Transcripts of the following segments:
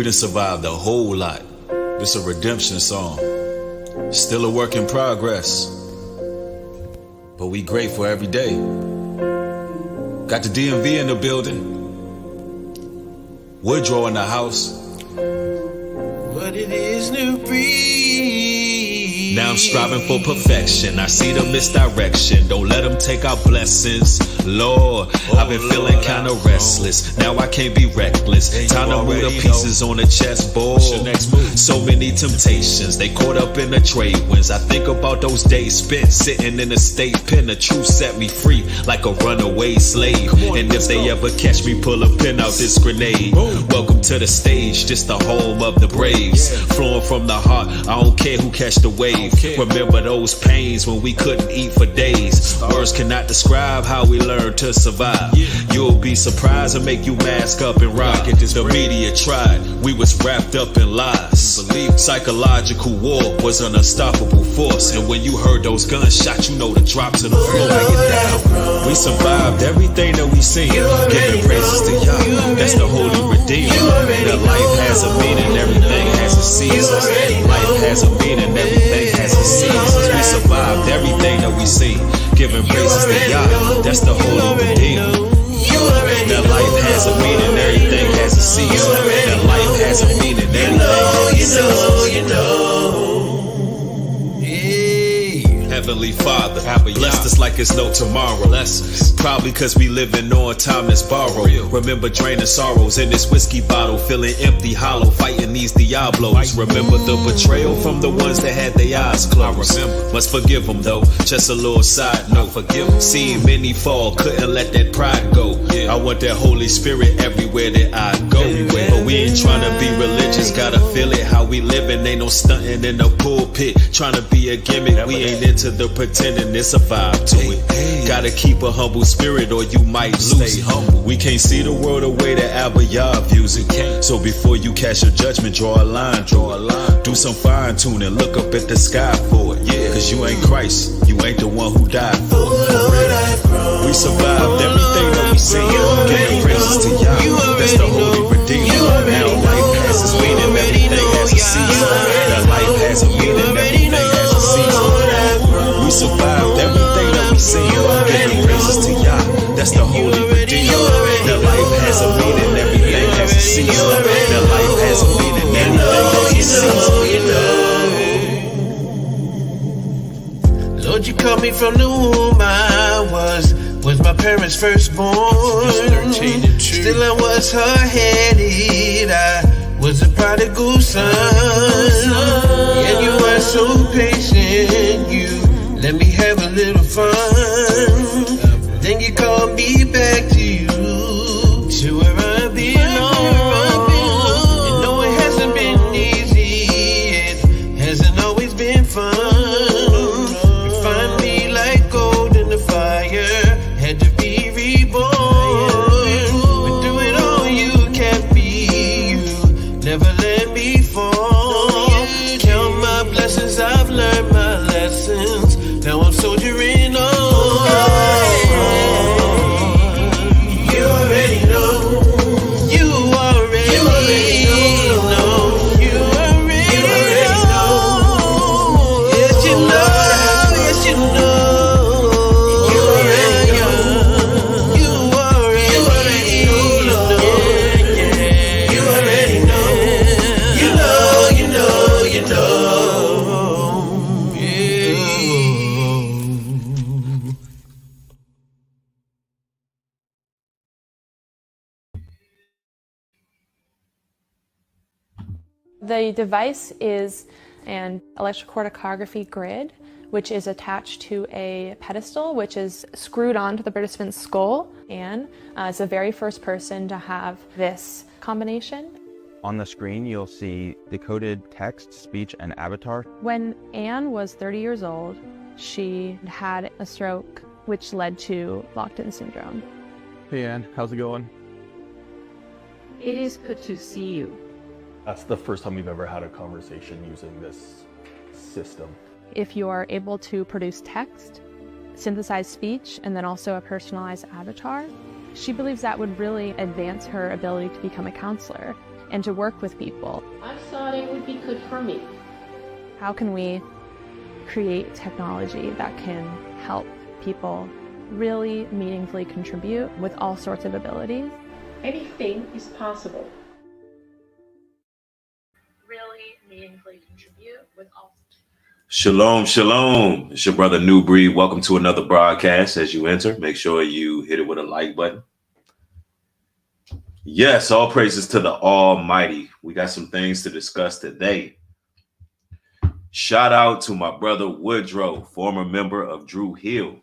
done survived a whole lot. This a redemption song. Still a work in progress, but we grateful every day. Got the DMV in the building, Woodrow in the house. What it is, new breed. Now I'm striving for perfection. I see the misdirection. Don't let them take our blessings. Lord, I've been feeling kinda restless. Now I can't be reckless. Time to move the pieces on the chessboard. So many temptations, they caught up in the trade winds. I think about those days spent sitting in the state pen. The truth set me free like a runaway slave. And if they ever catch me, pull a pin out this grenade. Welcome to the stage, this the home of the braves. Flowing from the heart, I don't care who catch the wave. Remember those pains when we couldn't eat for days. Words cannot describe how we learned to survive. You'll be surprised and make you mask up and rock. The media tried, we was wrapped up in lies. Psychological war was an unstoppable force. And when you heard those gunshots, you know the drop to the floor. We survived everything that we seen. Giving praises to Yah, that's the holy redeemer. That life has a meaning, everything has a season. Life has a meaning, everything has a season. We survived everything that we seen. Giving praises to Yah, that's the holy redeemer. That life has a meaning, everything has a season. That life has a meaning, everything has a season. Heavenly Father, blessed us like it's no tomorrow. Probably cause we living on time is borrowed. Remember draining sorrows in this whiskey bottle, feeling empty, hollow, fighting these Diablos. Remember the betrayal from the ones that had their eyes closed. Must forgive them though, just a little side note. Seeing many fall, couldn't let that pride go. I want that Holy Spirit everywhere that I go. But we ain't trying to be religious, gotta feel it how we living. Ain't no stunting in the pulpit, trying to be a gimmick. We ain't into the pretending, it's a vibe to it. Gotta keep a humble spirit or you might lose it. We can't see the world the way that Abba Yah views it. So before you cast your judgment, draw a line. Do some fine tuning, look up at the sky for it. Cause you ain't Christ, you ain't the one who died for it. We survived everything that we seen. Giving praises to Yah, that's the holy redeemer. Now life has its meaning, everything has a season. Now life has a meaning, everything has a season. We survived everything that we seen. Giving praises to Yah, that's the holy redeemer. That life has a meaning, everything has a season. That life has a meaning, everything has a season. Lord, you called me from the womb. I was my parents' firstborn. Still I was hard-headed. I was a prodigal son. And you are so patient. You let me have a little fun. Then you called me back to you, to where I belong. You know it hasn't been easy, it hasn't always been fun. You find me like gold in the fire, had to be reborn. But do it all you can't be, you never let me fall. Count my blessings, I've learned my lessons. Now I'm soldiering on. You already know. You already know. You already know. Yes, you know. Yes, you know. You already know. You already know. You already know. You know. You know. The device is an electrocorticography grid, which is attached to a pedestal, which is screwed onto the participant's skull. Anne is the very first person to have this combination. On the screen, you'll see decoded text, speech, and avatar. When Anne was 30 years old, she had a stroke, which led to locked-in syndrome. Hey Anne, how's it going? It is good to see you. That's the first time we've ever had a conversation using this system. If you are able to produce text, synthesize speech, and then also a personalized avatar, she believes that would really advance her ability to become a counselor. and to work with people. I thought it would be good for me. How can we create technology that can help people really meaningfully contribute with all sorts of abilities? Anything is possible. Really meaningfully contribute with all. Shalom, shalom. It's your brother New Breed. Welcome to another broadcast. As you enter, make sure you hit it with a like button. Yes, all praises to the Almighty. We got some things to discuss today. Shout out to my brother Woodrow, former member of Drew Hill,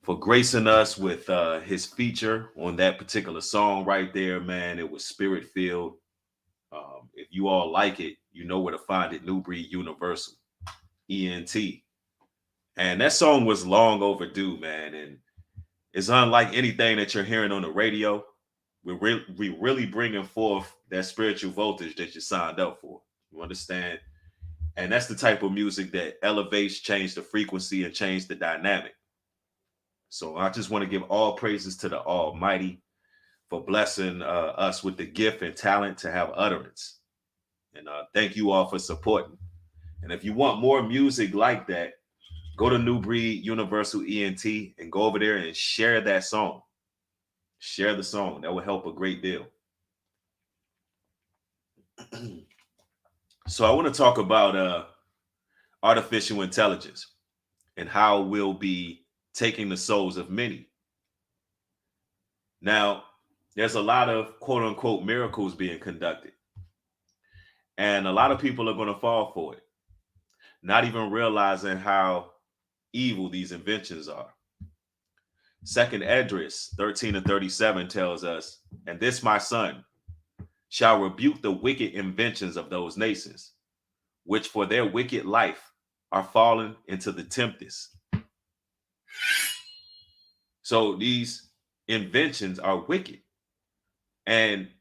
for gracing us with his feature on that particular song right there, man. It was spirit-filled. If you all like it, you know where to find it, New Breed Universal, ENT. And that song was long overdue, man. And it's unlike anything that you're hearing on the radio. We're really bringing forth that spiritual voltage that you signed up for. You understand? And that's the type of music that elevates, change the frequency, and change the dynamic. So I just want to give all praises to the Almighty for blessing us with the gift and talent to have utterance. And thank you all for supporting. And if you want more music like that, go to New Breed Universal ENT and go over there and share that song. Share the song. That will help a great deal. So I want to talk about artificial intelligence and how we'll be taking the souls of many. Now, there's a lot of quote unquote miracles being conducted. And a lot of people are going to fall for it, not even realizing how evil these inventions are. Second Esdras 13:37 tells us, "And this my son shall rebuke the wicked inventions of those nations, which for their wicked life are fallen into the tempest." So these inventions are wicked. And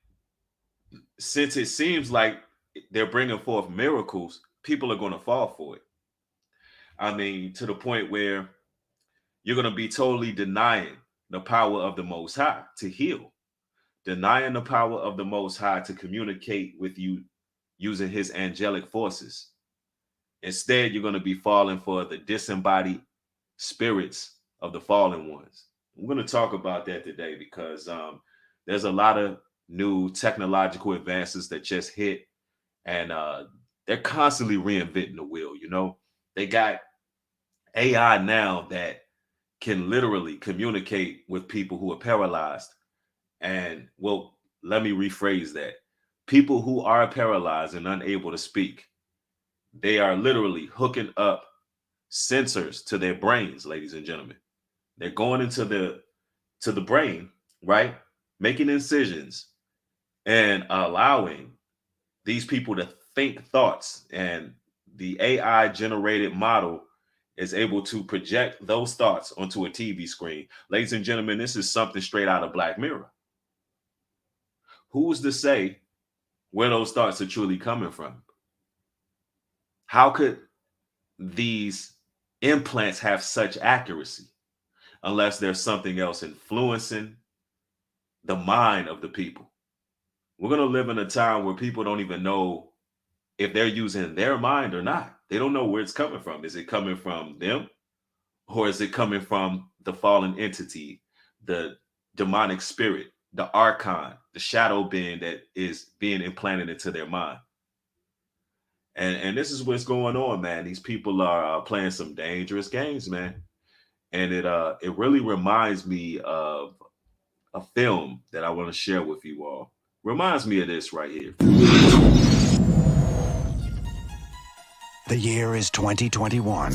since it seems like they're bringing forth miracles, people are going to fall for it. I mean, to the point where you're going to be totally denying the power of the Most High to heal, denying the power of the Most High to communicate with you using his angelic forces. Instead, you're going to be falling for the disembodied spirits of the fallen ones. I'm going to talk about that today because there's a lot of new technological advances that just hit, and they're constantly reinventing the wheel. You know, they got AI now that can literally communicate with people who are paralyzed. And well, let me rephrase that. People who are paralyzed and unable to speak, they are literally hooking up sensors to their brains, ladies and gentlemen. They're going into the brain, right? Making incisions and allowing these people to think thoughts. And the AI generated model is able to project those thoughts onto a TV screen. Ladies and gentlemen, this is something straight out of Black Mirror. Who's to say where those thoughts are truly coming from? How could these implants have such accuracy unless there's something else influencing the mind of the people? We're going to live in a time where people don't even know if they're using their mind or not. They don't know where it's coming from. Is it coming from them, or is it coming from the fallen entity, the demonic spirit, the archon, the shadow being that is being implanted into their mind? And this is what's going on, man. These people are playing some dangerous games, man. And it really reminds me of a film that I want to share with you all. Reminds me of this right here. The year is 2021.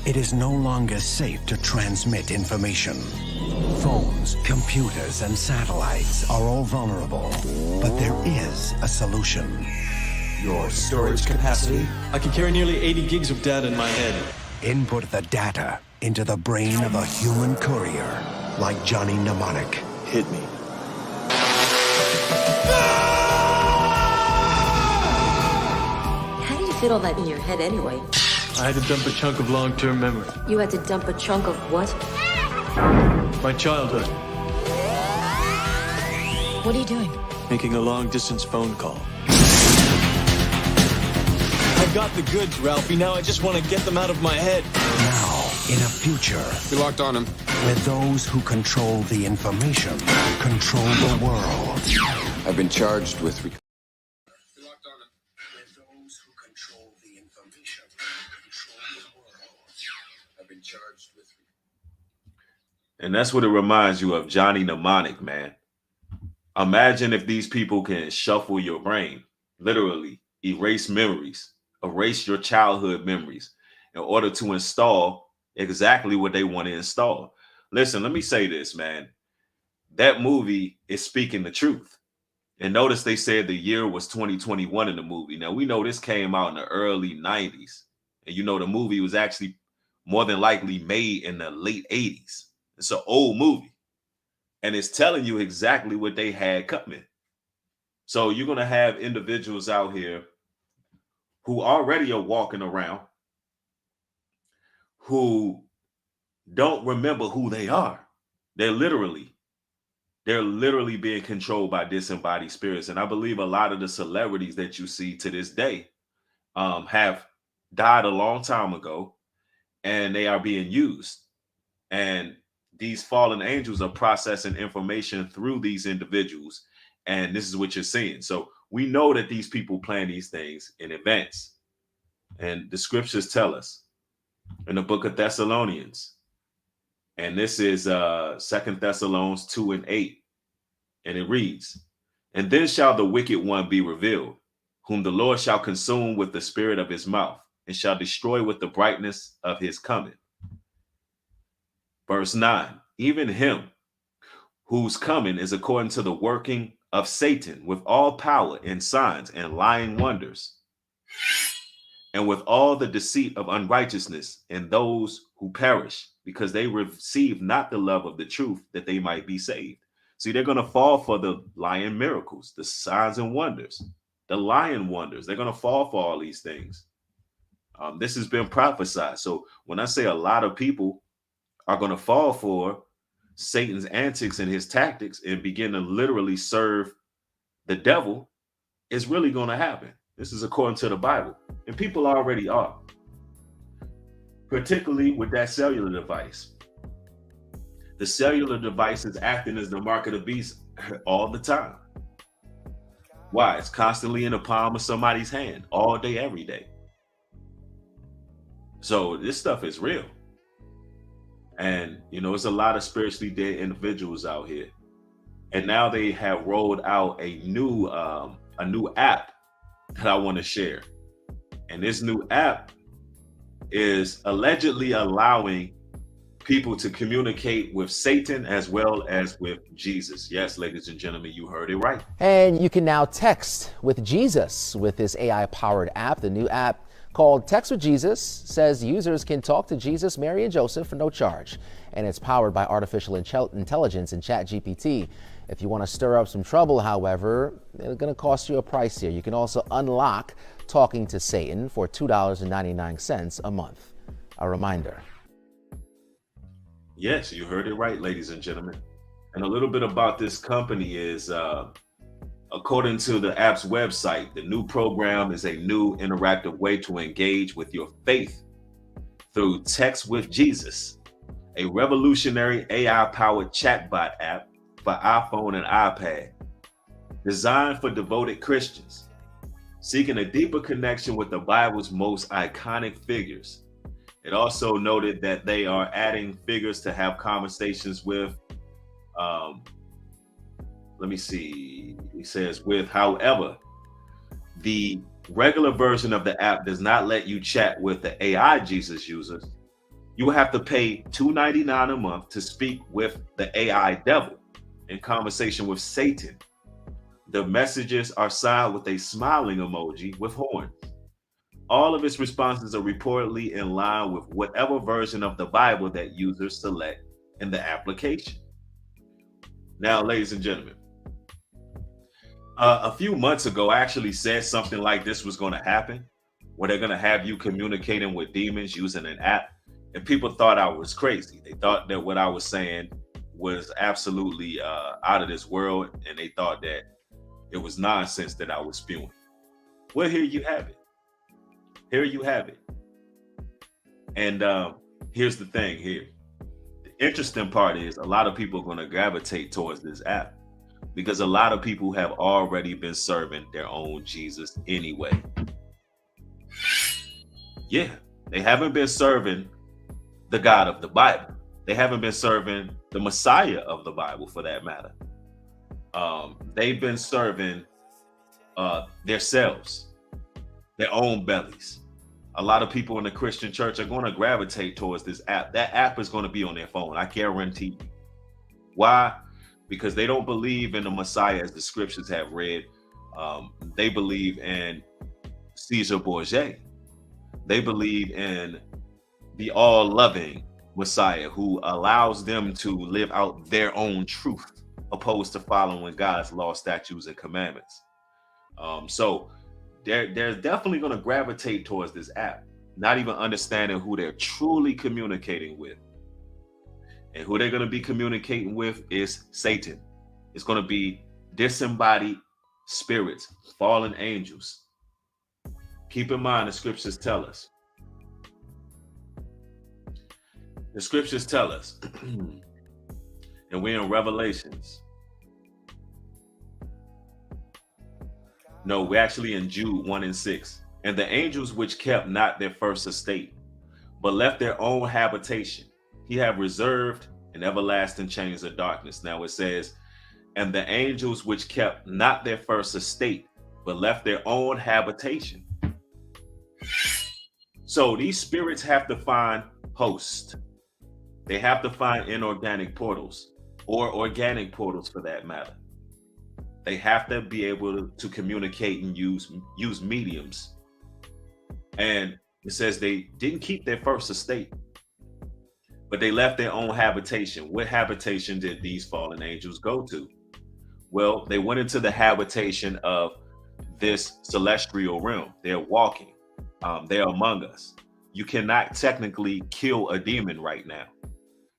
It is no longer safe to transmit information. Phones, computers, and satellites are all vulnerable, but there is a solution. Your storage capacity? I can carry nearly 80 gigs of data in my head. Input the data into the brain of a human courier, like Johnny Mnemonic. Hit me. How do you fit all that in your head anyway? I had to dump a chunk of long-term memory. You had to dump a chunk of what? My childhood. What are you doing? making a long-distance phone call. I've got the goods, Ralphie. Now I just want to get them out of my head. Now, in a future, We locked on him. where those who control the information control the world. I've been charged with. Where those who control the information control the world. I've been charged with. And that's what it reminds you of, Johnny Mnemonic, man. Imagine if these people can shuffle your brain, literally erase memories, erase your childhood memories in order to install exactly what they want to install. Listen, let me say this, man. That movie is speaking the truth. And notice they said the year was 2021 in the movie. Now, we know this came out in the early 90s. And you know, the movie was actually more than likely made in the late 80s. It's an old movie. And it's telling you exactly what they had coming. So you're going to have individuals out here who already are walking around who don't remember who they are. They're literally being controlled by disembodied spirits. And I believe a lot of the celebrities that you see to this day have died a long time ago, and they are being used. And these fallen angels are processing information through these individuals. And this is what you're seeing. So we know that these people plan these things in advance. And the scriptures tell us in the book of Thessalonians, and this is 2 Thessalonians 2:8. And it reads, "And then shall the wicked one be revealed, whom the Lord shall consume with the spirit of his mouth, and shall destroy with the brightness of his coming." Verse 9, "Even him whose coming is according to the working of Satan with all power and signs and lying wonders, and with all the deceit of unrighteousness in those who perish, because they receive not the love of the truth, that they might be saved." See, they're going to fall for the lying miracles, the signs and wonders, the lying wonders. They're going to fall for all these things. This has been prophesied. So when I say a lot of people are going to fall for Satan's antics and his tactics and begin to literally serve the devil, it's really going to happen. This is according to the Bible. And people already are, particularly with that cellular device. The cellular device is acting as the mark of the beast all the time. Why? It's constantly in the palm of somebody's hand all day, every day. So this stuff is real. And, you know, it's a lot of spiritually dead individuals out here. And now they have rolled out a new app that I want to share. And this new app is allegedly allowing people to communicate with Satan as well as with Jesus. Yes, ladies and gentlemen, you heard it right. And you can now text with Jesus with this AI-powered app. The new app, called Text with Jesus, says users can talk to Jesus, Mary, and Joseph for no charge. And it's powered by artificial intelligence and ChatGPT. If you want to stir up some trouble, however, it's going to cost you a price here. You can also unlock talking to Satan for $2.99 a month. A reminder. Yes, you heard it right, ladies and gentlemen. And a little bit about this company is, according to the app's website, the new program is a new interactive way to engage with your faith through Text with Jesus, a revolutionary AI-powered chatbot app for iPhone and iPad, designed for devoted Christians seeking a deeper connection with the Bible's most iconic figures. It also noted that they are adding figures to have conversations with. Let me see. He says with, however, the regular version of the app does not let you chat with the AI Jesus users. You will have to pay $2.99 a month to speak with the AI devil in conversation with Satan. The messages are signed with a smiling emoji with horns. All of its responses are reportedly in line with whatever version of the Bible that users select in the application. Now, ladies and gentlemen, a few months ago, I actually said something like this was going to happen, where they're going to have you communicating with demons using an app. And people thought I was crazy. They thought that what I was saying was absolutely out of this world. And they thought that It was nonsense that I was spewing. Well, here you have it. Here you have it. And here's the thing here. The interesting part is a lot of people are going to gravitate towards this app because a lot of people have already been serving their own Jesus anyway. Yeah, they haven't been serving the God of the Bible. They haven't been serving the Messiah of the Bible, for that matter. They've been serving themselves, their own bellies. A lot of people in the Christian church are going to gravitate towards this app. That app is going to be on their phone. I guarantee you. Why? Because they don't believe in the Messiah as the scriptures have read. They believe in Caesar Borgia. They believe in the all-loving Messiah who allows them to live out their own truth, opposed to following God's law, statutes, and commandments. So they're definitely going to gravitate towards this app, not even understanding who they're truly communicating with. And who they're going to be communicating with is Satan. It's going to be disembodied spirits, fallen angels. Keep in mind, the scriptures tell us. The scriptures tell us, and we're in Revelations. No, we're actually in Jude 1:6. And the angels which kept not their first estate, but left their own habitation, he have reserved in everlasting chains of darkness. Now it says, and the angels which kept not their first estate, but left their own habitation. So these spirits have to find hosts. They have to find inorganic portals, or organic portals for that matter. They have to be able to communicate and use mediums. And it says they didn't keep their first estate, but they left their own habitation. What habitation did these fallen angels go to? Well, they went into the habitation of this celestial realm. They're walking. They're among us. You cannot technically kill a demon right now.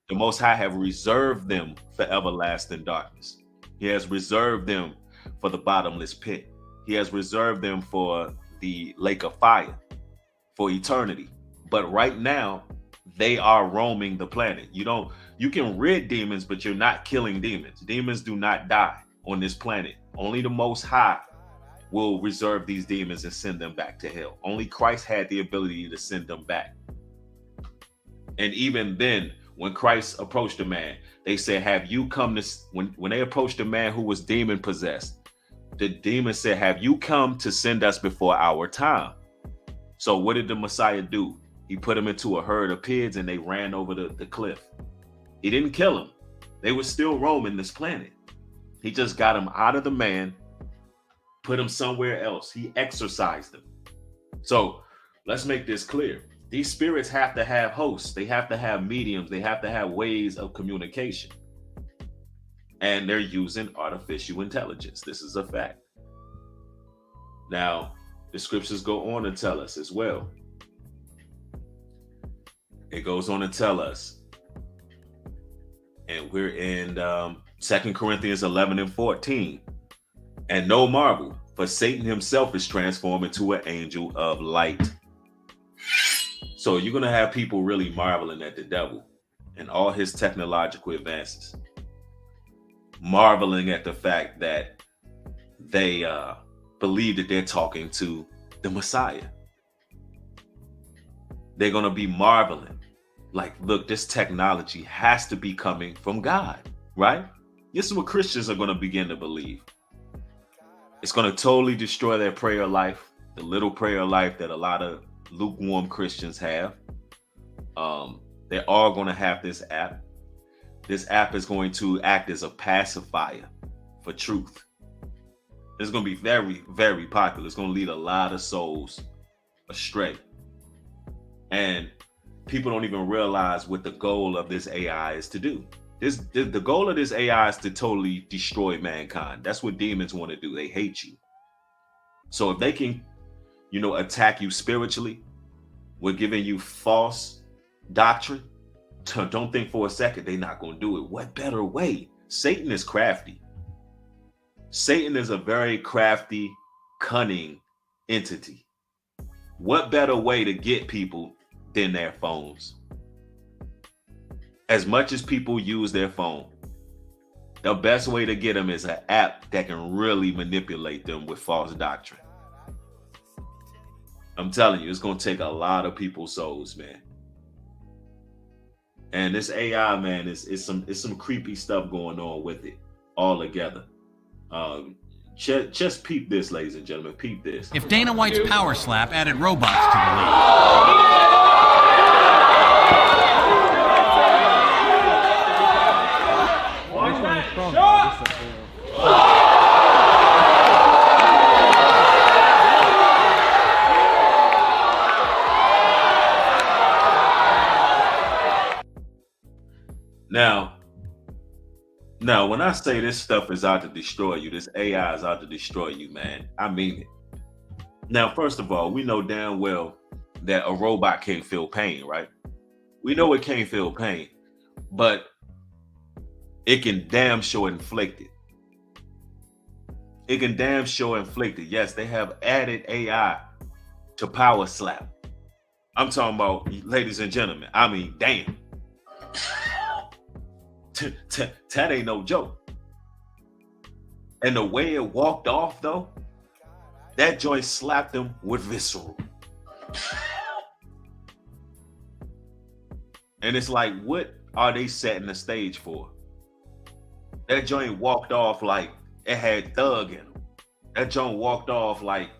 The Most High have reserved them for everlasting darkness. He has reserved them for the bottomless pit. He has reserved them for the lake of fire, for eternity. But right now, they are roaming the planet. You can rid demons, but you're not killing demons. Demons do not die on this planet. Only the Most High will reserve these demons and send them back to hell. Only Christ had the ability to send them back. And even then, when Christ approached a man, they said, have you come to, when they approached a man who was demon possessed, the demon said, have you come to send us before our time? So what did the Messiah do? He put them into a herd of pigs and they ran over the cliff. He didn't kill them. They were still roaming this planet. He just got them out of the man, put them somewhere else. He exorcised them. So let's make this clear. These spirits have to have hosts. They have to have mediums. They have to have ways of communication. And they're using artificial intelligence. This is a fact. Now, the scriptures go on to tell us as well. It goes on to tell us, and we're in 2 Corinthians 11:14. And no marvel, for Satan himself is transformed into an angel of light. So you're going to have people really marveling at the devil and all his technological advances. Marveling at the fact that they believe that they're talking to the Messiah. They're going to be marveling. Like, look, this technology has to be coming from God, right? This is what Christians are going to begin to believe. It's going to totally destroy their prayer life, the little prayer life that a lot of lukewarm Christians have. They're all going to have this app. This app is going to act as a pacifier for truth. It's going to be very, very popular. It's going to lead a lot of souls astray. And people don't even realize what the goal of this AI is to do. The goal of this AI is to totally destroy mankind. That's what demons want to do. They hate you. So if they can, attack you spiritually, with giving you false doctrine, don't think for a second they're not going to do it. What better way? Satan is crafty. Satan is a very crafty, cunning entity. What better way to get people than their phones? As much as people use their phone, the best way to get them is an app that can really manipulate them with false doctrine. I'm telling you, it's going to take a lot of people's souls, man. And this AI, man, is some creepy stuff going on with it all together. Just peep this, ladies and gentlemen. Peep this. If Dana White's power slap added robots to the league. Now, when I say this stuff is out to destroy you, this AI is out to destroy you, man, I mean it. Now, first of all, we know damn well that a robot can't feel pain, right? We know it can't feel pain, but it can damn sure inflict it. It can damn sure inflict it. Yes, they have added AI to power slap. I'm talking about, ladies and gentlemen, I mean, damn. That ain't no joke. And the way it walked off, though, that joint slapped him with visceral. And it's like, what are they setting the stage for? That joint walked off like it had thug in him. That joint walked off like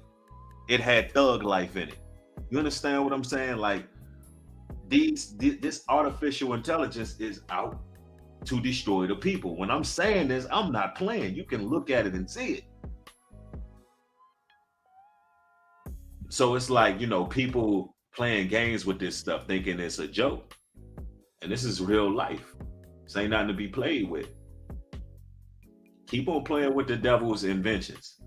it had thug life in it. You understand what I'm saying? Like, this artificial intelligence is out to destroy the people. When I'm saying this, I'm not playing. You can look at it and see it. So it's like, you know, people playing games with this stuff thinking it's a joke. And this is real life. This ain't nothing to be played with. Keep on playing with the devil's inventions.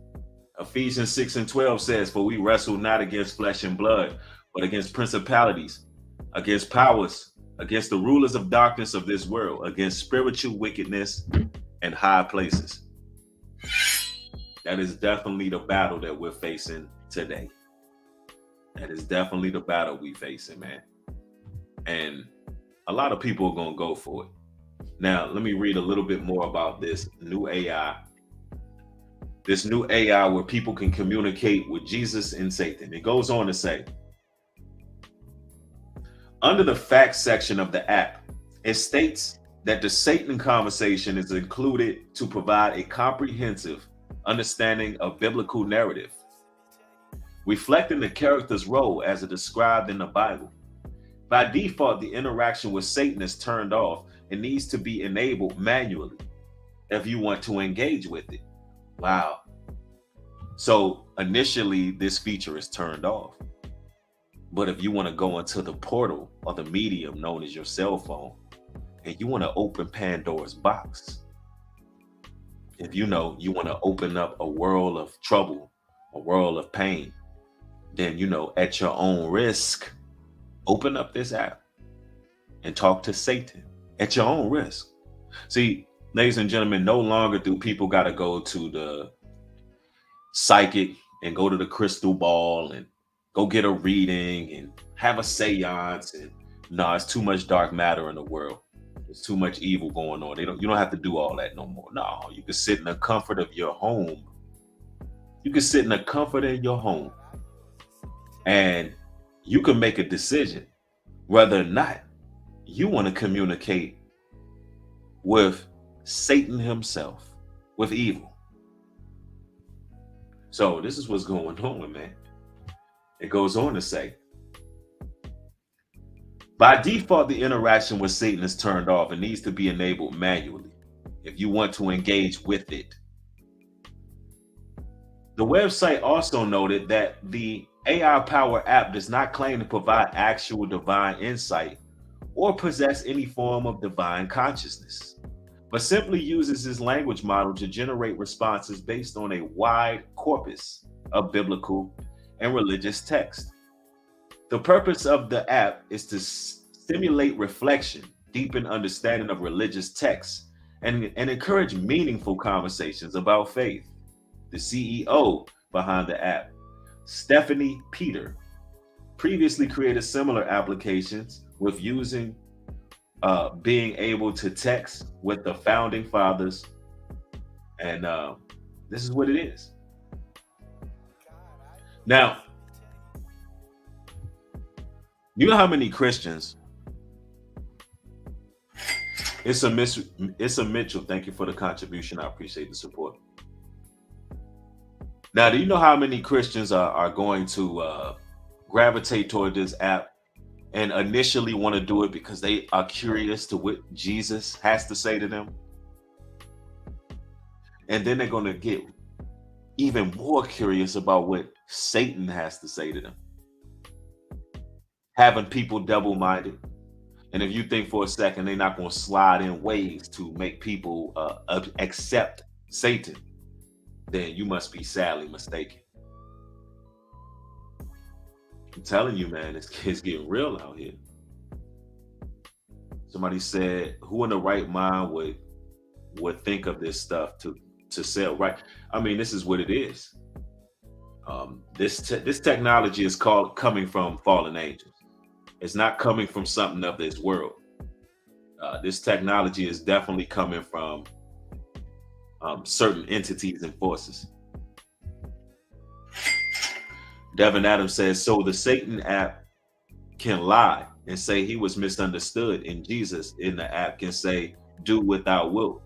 Ephesians 6:12 says, "For we wrestle not against flesh and blood, but against principalities, against powers, against the rulers of darkness of this world, against spiritual wickedness in high places." That is definitely the battle that we're facing today. That is definitely the battle we're facing, man. And a lot of people are going to go for it. Now, let me read a little bit more about this new AI. This new AI where people can communicate with Jesus and Satan. It goes on to say, under the facts section of the app, it states that the Satan conversation is included to provide a comprehensive understanding of biblical narrative, reflecting the character's role as it described in the Bible. By default, the interaction with Satan is turned off and needs to be enabled manually if you want to engage with it. Wow. So initially, this feature is turned off. But if you want to go into the portal or the medium known as your cell phone, and you want to open Pandora's box, if you know you want to open up a world of trouble, a world of pain, then, you know, at your own risk, open up this app and talk to Satan at your own risk. See, ladies and gentlemen, no longer do people got to go to the psychic and go to the crystal ball and go get a reading and have a seance. And no, it's too much dark matter in the world. There's too much evil going on. You don't have to do all that no more. No, you can sit in the comfort of your home. You can sit in the comfort of your home and you can make a decision whether or not you want to communicate with Satan himself, with evil. So this is what's going on, man. It goes on to say, by default, the interaction with Satan is turned off and needs to be enabled manually if you want to engage with it. The website also noted that the AI Power app does not claim to provide actual divine insight or possess any form of divine consciousness, but simply uses this language model to generate responses based on a wide corpus of biblical and religious text. The purpose of the app is to stimulate reflection, deepen understanding of religious texts, and encourage meaningful conversations about faith. the CEO behind the app, Stephanie Peter, previously created similar applications with using being able to text with the founding fathers. And this is what it is. Now, you know how many Christians? It's a Mitchell. Thank you for the contribution. I appreciate the support. Now, do you know how many Christians are going to gravitate toward this app and initially want to do it because they are curious to what Jesus has to say to them? And then they're going to get even more curious about what Satan has to say to them. Having people double-minded. And if you think for a second they're not going to slide in ways to make people accept Satan, then you must be sadly mistaken. I'm telling you, man, it's getting real out here. Somebody said, who in the right mind would think of this stuff to sell, right? I mean, this is what it is. This technology is coming from fallen angels. It's not coming from something of this world. This technology is definitely coming from certain entities and forces. Devin Adams says, so the Satan app can lie and say he was misunderstood, and Jesus in the app can say, do without will.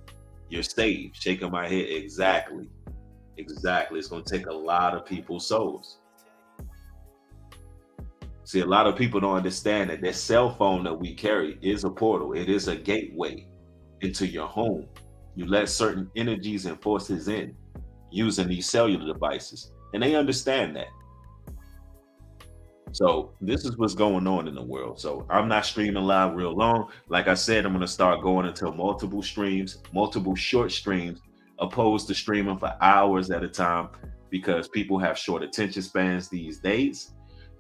You're saved. Shaking my head. Exactly. It's going to take a lot of people's souls. See, a lot of people don't understand that their cell phone that we carry is a portal. It is a gateway into your home. You let certain energies and forces in using these cellular devices, and they understand that. So this is what's going on in the world. So I'm not streaming live real long. Like I said, I'm going to start going into multiple streams, multiple short streams, opposed to streaming for hours at a time, because people have short attention spans these days.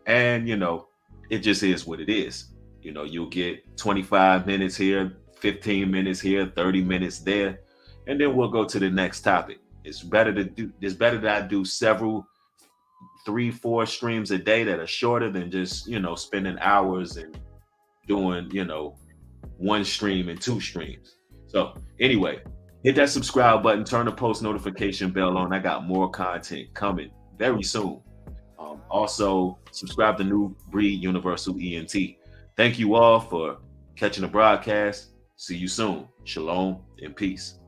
And, you know, it just is what it is. You know, you'll get 25 minutes here, 15 minutes here, 30 minutes there, and then we'll go to the next topic. It's better that I do several 3-4 streams a day that are shorter than just, you know, spending hours and doing, you know, 1 stream and 2 streams. So anyway, hit that subscribe button, turn the post notification bell on. I got more content coming very soon. Also, subscribe to New Breed Universal ENT. Thank you all for catching the broadcast. See you soon. Shalom and peace.